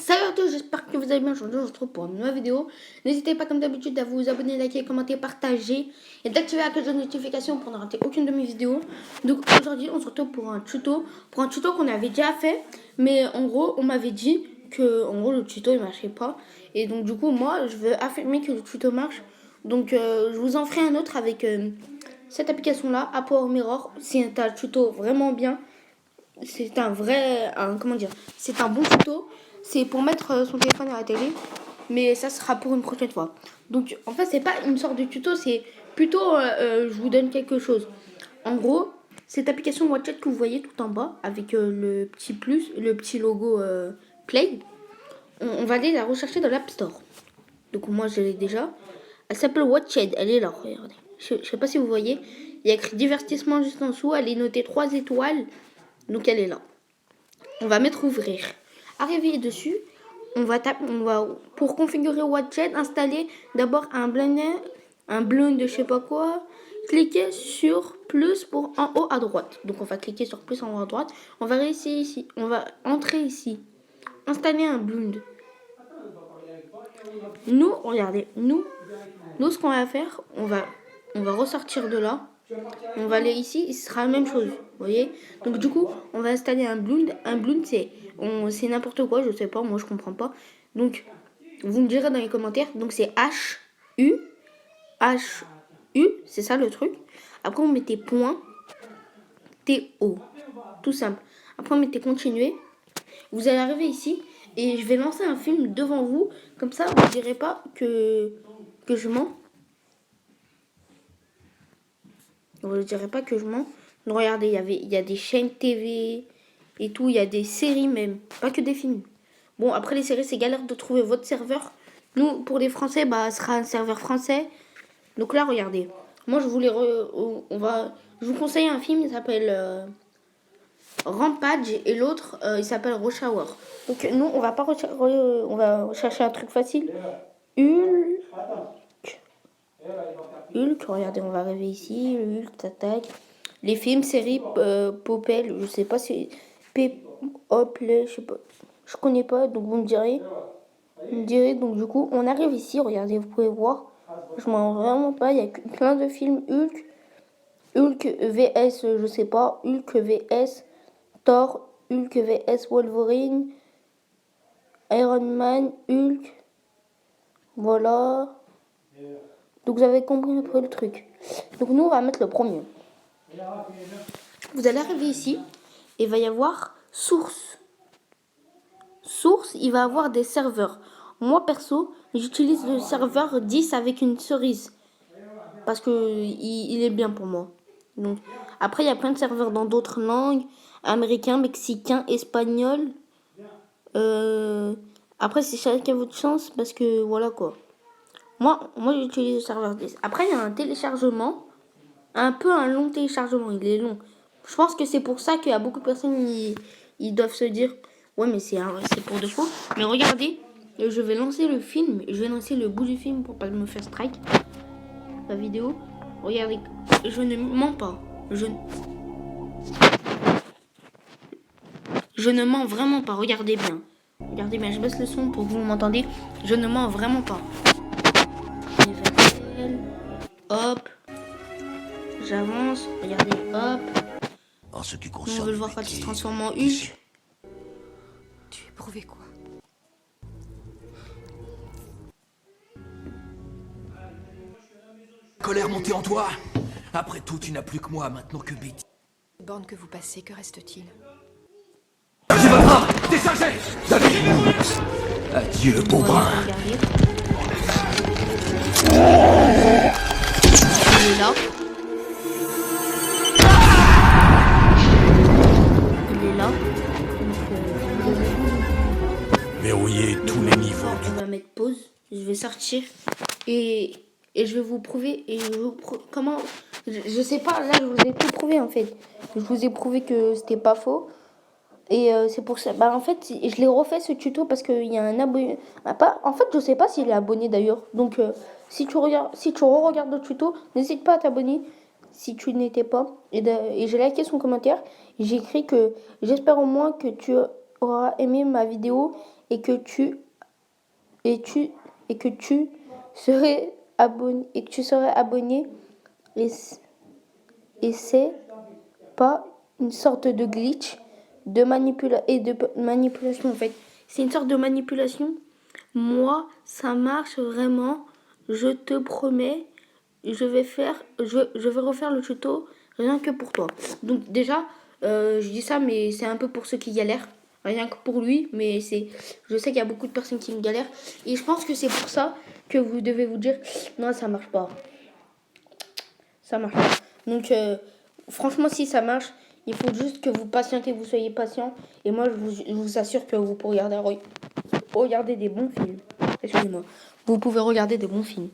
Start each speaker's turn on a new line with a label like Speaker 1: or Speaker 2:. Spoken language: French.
Speaker 1: Salut à tous, j'espère que vous allez bien. Aujourd'hui, on se retrouve pour une nouvelle vidéo. N'hésitez pas, comme d'habitude, à vous abonner, liker, commenter, partager et d'activer la cloche de notification pour ne rater aucune de mes vidéos. Donc aujourd'hui, on se retrouve pour un tuto qu'on avait déjà fait. Mais en gros, on m'avait dit que le tuto il marchait pas. Et donc du coup, moi, je veux affirmer que le tuto marche. Donc je vous en ferai un autre avec cette application-là, Power Mirror. C'est un tuto vraiment bien. C'est un vrai, c'est un bon tuto. C'est pour mettre son téléphone à la télé, mais ça sera pour une prochaine fois. Donc en fait, c'est pas une sorte de tuto, c'est plutôt je vous donne quelque chose. En gros, cette application WhatsApp que vous voyez tout en bas avec le petit plus, le petit logo Play, on va aller la rechercher dans l'App Store. Donc moi je l'ai déjà. Elle s'appelle WatchEd, elle est là, regardez. Je sais pas si vous voyez, il y a écrit divertissement juste en dessous, elle est notée 3 étoiles. Donc elle est là. On va mettre ouvrir. Arrivé dessus, on va pour configurer WatchEd, installer d'abord un blind de je sais pas quoi. Cliquez sur plus pour en haut à droite. Donc on va cliquer sur plus en haut à droite. On va réussir ici. On va entrer ici. Installer un blind. Nous, regardez, nous ce qu'on va faire, on va ressortir de là. On va aller ici, ce sera la même chose, vous voyez. Donc du coup, on va installer un blind. Un blind, c'est n'importe quoi, je sais pas, moi je comprends pas. Donc, vous me direz dans les commentaires. Donc c'est H-U, c'est ça le truc. Après, vous mettez point T-O, tout simple. Après, vous mettez continuer. Vous allez arriver ici et je vais lancer un film devant vous. Comme ça, vous ne direz pas que je mens. Vous ne direz pas que je mens. Donc, regardez, il y a des chaînes TV et tout. Il y a des séries même. Pas que des films. Bon, après les séries, c'est galère de trouver votre serveur. Nous, pour les Français, ce sera un serveur français. Donc là, regardez. Moi, je vous conseille un film. Il s'appelle Rampage et l'autre, il s'appelle Rush Hour. Donc nous, on va pas on va chercher un truc facile. Hulk, regardez, on va arriver ici. Hulk, tac. Les films, séries, Popel, je sais pas si je sais pas. Je connais pas, donc vous me direz. Donc du coup, on arrive ici, regardez, vous pouvez voir. Je m'en rends vraiment pas, il y a plein de films Hulk VS, je sais pas, Hulk VS Thor, Hulk VS Wolverine, Iron Man, Hulk. Voilà. Donc vous avez compris un peu le truc. Donc nous, on va mettre le premier. Vous allez arriver ici et il va y avoir source. Source, il va avoir des serveurs. Moi, perso, j'utilise le serveur 10 avec une cerise. Parce que il est bien pour moi. Donc, après, il y a plein de serveurs dans d'autres langues. Américain, mexicain, espagnol. Après, c'est chacun votre chance parce que voilà quoi. Moi j'utilise le serveur 10. Après, il y a un téléchargement. Un peu un long téléchargement. Il est long. Je pense que c'est pour ça qu'il y a beaucoup de personnes ils doivent se dire ouais, mais c'est pour de faux. Mais regardez, je vais lancer le film. Je vais lancer le bout du film pour pas me faire strike. La vidéo. Regardez, je ne mens pas. Je ne mens vraiment pas. Regardez bien. Regardez bien, je baisse le son pour que vous m'entendez. Je ne mens vraiment pas. Hop. J'avance. Regardez, hop.
Speaker 2: En ce qui concerne
Speaker 1: on veut le voir quand il se transforme en Hulk.
Speaker 3: Tu es prouvé quoi?
Speaker 2: colère montée en toi. Après tout, tu n'as plus que moi maintenant que Betty.
Speaker 3: Borne que vous passez, que reste-t-il?
Speaker 2: C'est votre art. Déchargez. Adieu, beau brin.
Speaker 1: Regardez. Il est là. Il est là.
Speaker 2: Verrouiller tous les niveaux.
Speaker 1: On va mettre pause. Je vais sortir et je vais vous prouver comment. Je sais pas. Là, je vous ai tout prouvé en fait. Je vous ai prouvé que c'était pas faux. Et c'est pour ça. En fait, je l'ai refait ce tuto parce qu'il y a un abonné. En fait, je sais pas s'il est abonné d'ailleurs. Donc, si tu re-regardes le tuto, n'hésite pas à t'abonner si tu n'étais pas. Et j'ai liké son commentaire. J'ai écrit que j'espère au moins que tu auras aimé ma vidéo et que tu serais abonné et c'est pas une sorte de glitch de manipulation en fait. C'est une sorte de manipulation. Moi, ça marche vraiment. Je te promets, je vais refaire le tuto rien que pour toi. Donc déjà, je dis ça, mais c'est un peu pour ceux qui galèrent. Rien que pour lui, mais je sais qu'il y a beaucoup de personnes qui me galèrent. Et je pense que c'est pour ça que vous devez vous dire, non, ça marche pas. Ça marche pas. Donc, franchement, si ça marche, il faut juste que vous patientez, vous soyez patient. Et moi, je vous assure que vous pourrez regarder des bons films. Excusez-moi. Vous pouvez regarder des bons films.